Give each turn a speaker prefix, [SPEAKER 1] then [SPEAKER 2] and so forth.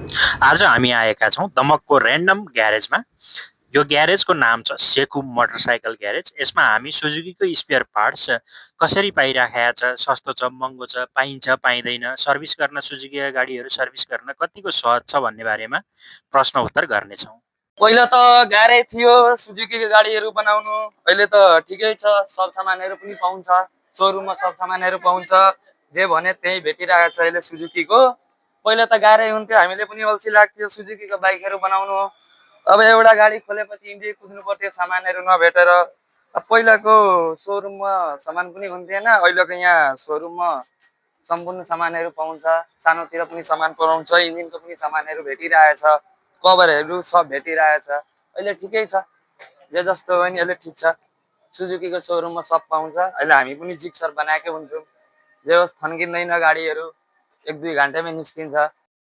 [SPEAKER 1] आज हामी आएका छौँ दमकको ऱ्यान्डम ग्यारेजमा। यो ग्यारेजको नाम छ सेकु मोटरसाइकल ग्यारेज। यसमा हामी सुजुकीको स्पेयर पार्ट्स कसरी पाइराखेका छ, सस्तो छ, महँगो छ, पाइन्छ पाइँदैन, सर्भिस गर्न सुजुकीका गाडीहरू सर्भिस गर्न कतिको सहज छ भन्ने बारेमा प्रश्न उत्तर गर्नेछौँ।
[SPEAKER 2] पहिला त गाह्रै थियो सुजुकीको गाडीहरू बनाउनु। अहिले त ठिकै छ, सब सामानहरू पनि पाउँछ। सोरुममा सब सामानहरू पाउँछ, जे भने त्यही भेटिरहेको छ अहिले सुजुकीको। पहिला त गाह्रै हुन्थ्यो, हामीले पनि अल्छी लाग्थ्यो सुजुकीको बाइकहरू बनाउनु। अब एउटा गाडी खोलेपछि इन्डिया कुद्नु पर्थ्यो सामानहरू नभेटेर। अब पहिलाको सोरुममा सामान पनि हुन्थेन, अहिलेको यहाँ सोरुममा सम्पूर्ण सामानहरू पाउँछ। सानोतिर पनि सामान पाउँछ, इन्जिनको पनि सामानहरू भेटिरहेछ, कभरहरू सब भेटिरहेछ। अहिले ठिकै छ, जे जस्तो हो नि अहिले ठिक छ। सुजुकीको सोरुममा सब पाउँछ। अहिले हामी पनि जिक्सर बनाएकै हुन्छौँ, जे होस् थन्किँदैन गाडीहरू, 1-2 घन्टामै निस्किन्छ।